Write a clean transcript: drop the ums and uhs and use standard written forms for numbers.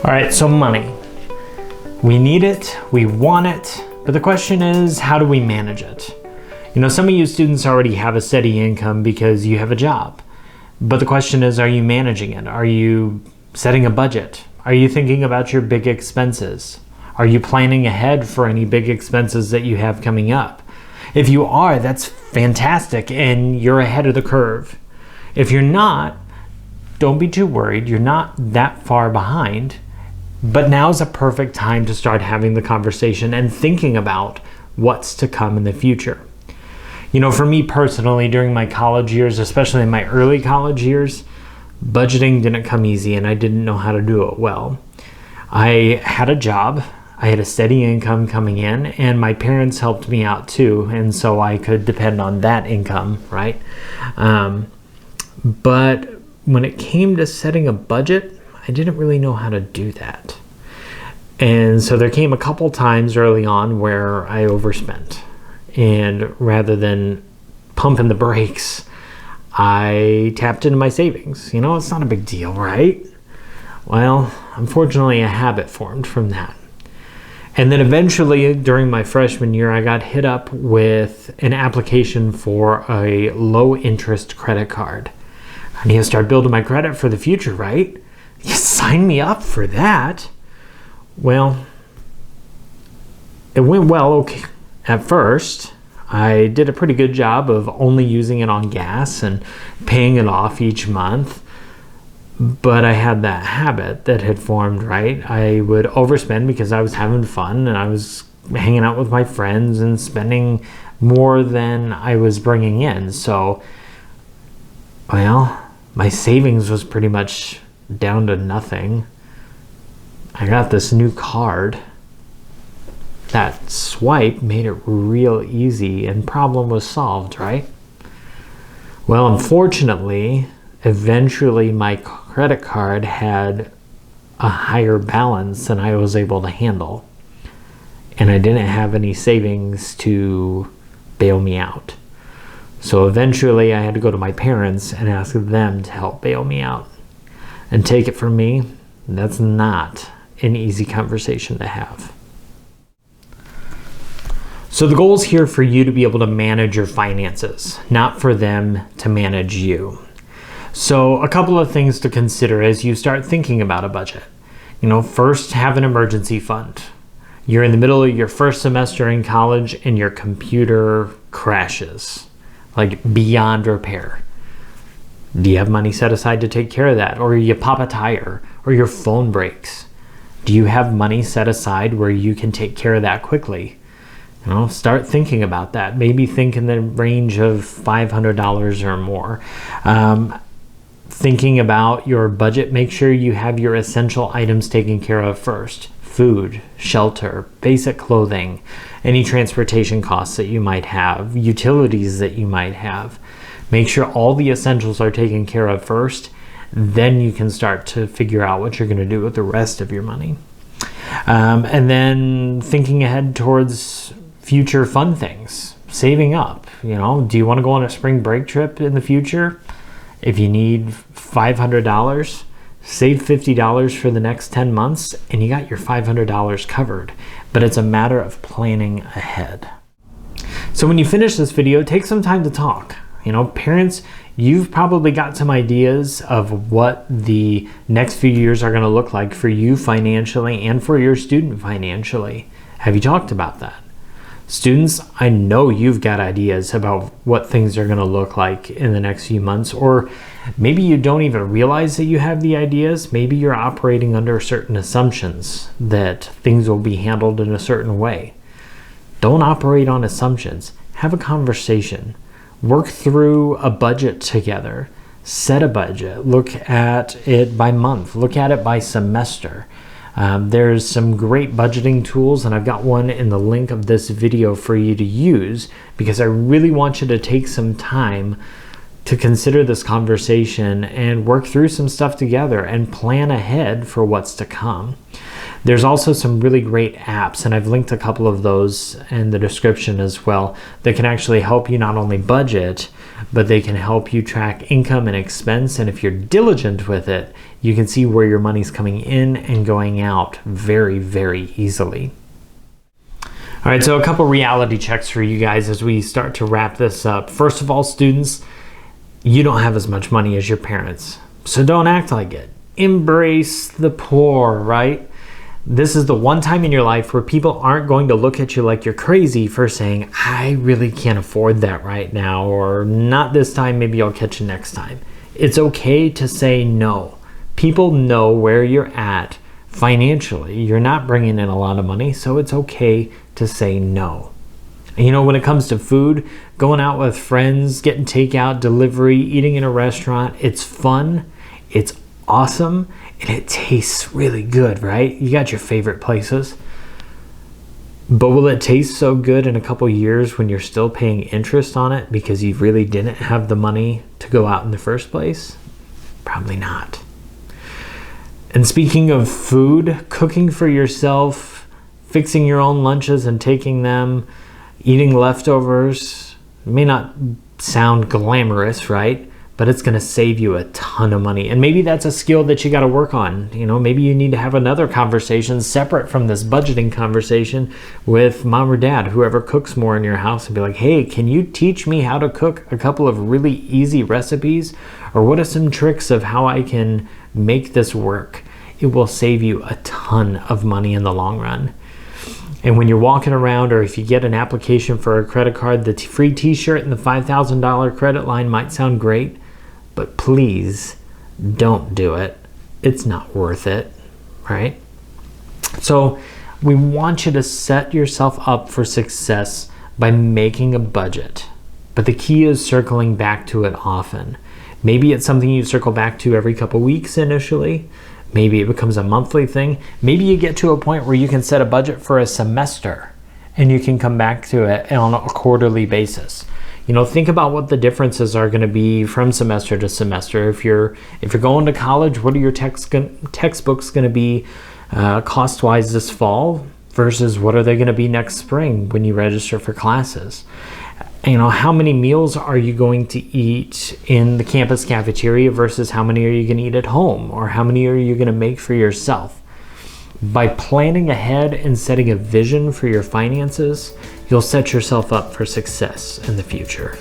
All right, so money. We need it, we want it, but the question is, how do we manage it? You know, some of you students already have a steady income because you have a job. But the question is, are you managing it? Are you setting a budget? Are you thinking about your big expenses? Are you planning ahead for any big expenses that you have coming up? If you are, that's fantastic and you're ahead of the curve. If you're not, don't be too worried. You're not that far behind. But now's a perfect time to start having the conversation and thinking about what's to come in the future. You know, for me personally, during my college years, especially in my early college years, budgeting didn't come easy and I didn't know how to do it well. I had a job, I had a steady income coming in, and my parents helped me out too, and so I could depend on that income, right? But when it came to setting a budget, I didn't really know how to do that. And so there came a couple times early on where I overspent. And rather than pumping the brakes, I tapped into my savings. You know, it's not a big deal, right? Well, unfortunately, a habit formed from that. And then eventually, during my freshman year, I got hit up with an application for a low-interest credit card. I need to start building my credit for the future, right? You sign me up for that. Well, it went well, okay. At first, I did a pretty good job of only using it on gas and paying it off each month. But I had that habit that had formed, right? I would overspend because I was having fun and I was hanging out with my friends and spending more than I was bringing in. So, well, my savings was pretty much down to nothing. I got this new card. That swipe made it real easy and problem was solved, right? Well, unfortunately, eventually my credit card had a higher balance than I was able to handle. And I didn't have any savings to bail me out. So eventually I had to go to my parents and ask them to help bail me out. And take it from me, that's not an easy conversation to have. So the goal is here for you to be able to manage your finances, not for them to manage you. So a couple of things to consider as you start thinking about a budget. You know, first, have an emergency fund. You're in the middle of your first semester in college and your computer crashes, like beyond repair. Do you have money set aside to take care of that? Or you pop a tire or your phone breaks. Do you have money set aside where you can take care of that quickly? You know, start thinking about that. Maybe think in the range of $500 or more. Thinking about your budget, make sure you have your essential items taken care of first. Food, shelter, basic clothing, any transportation costs that you might have, utilities that you might have. Make sure all the essentials are taken care of first. Then you can start to figure out what you're going to do with the rest of your money. And then thinking ahead towards future fun things, saving up. You know, do you want to go on a spring break trip in the future? If you need $500, save $50 for the next 10 months and you got your $500 covered. But it's a matter of planning ahead. So when you finish this video, take some time to talk. You know, parents, you've probably got some ideas of what the next few years are going to look like for you financially and for your student financially. Have you talked about that? Students, I know you've got ideas about what things are going to look like in the next few months, or maybe you don't even realize that you have the ideas. Maybe you're operating under certain assumptions that things will be handled in a certain way. Don't operate on assumptions. Have a conversation. Work through a budget together. Set a budget. Look at it by month. Look at it by semester. There's some great budgeting tools, and I've got one in the link of this video for you to use because I really want you to take some time to consider this conversation and work through some stuff together and plan ahead for what's to come. There's also some really great apps, and I've linked a couple of those in the description as well, that can actually help you not only budget, but they can help you track income and expense. And if you're diligent with it, you can see where your money's coming in and going out very, very easily. All right, so a couple reality checks for you guys as we start to wrap this up. First of all, students, you don't have as much money as your parents, so don't act like it. Embrace the poor, right? This is the one time in your life where people aren't going to look at you like you're crazy for saying, I really can't afford that right now, or not this time, maybe I'll catch you next time. It's okay to say no. People know where you're at financially. You're not bringing in a lot of money, so it's okay to say no. You know, when it comes to food, going out with friends, getting takeout, delivery, eating in a restaurant, it's fun, it's awesome, and it tastes really good, right? You got your favorite places. But will it taste so good in a couple years when you're still paying interest on it because you really didn't have the money to go out in the first place? Probably not. And speaking of food, cooking for yourself, fixing your own lunches and taking them, eating leftovers, may not sound glamorous, right? But it's going to save you a ton of money. And maybe that's a skill that you got to work on. You know, maybe you need to have another conversation separate from this budgeting conversation with mom or dad, whoever cooks more in your house, and be like, hey, can you teach me how to cook a couple of really easy recipes? Or what are some tricks of how I can make this work? It will save you a ton of money in the long run. And when you're walking around, or if you get an application for a credit card, the free t-shirt and the $5,000 credit line might sound great, but please don't do it. It's not worth it, right? So we want you to set yourself up for success by making a budget. But the key is circling back to it often. Maybe it's something you circle back to every couple weeks initially. Maybe it becomes a monthly thing. Maybe you get to a point where you can set a budget for a semester and you can come back to it on a quarterly basis. You know, think about what the differences are going to be from semester to semester. If you're going to college, what are your textbooks going to be cost-wise this fall versus what are they going to be next spring when you register for classes? You know, how many meals are you going to eat in the campus cafeteria versus how many are you going to eat at home, or how many are you going to make for yourself? By planning ahead and setting a vision for your finances, you'll set yourself up for success in the future.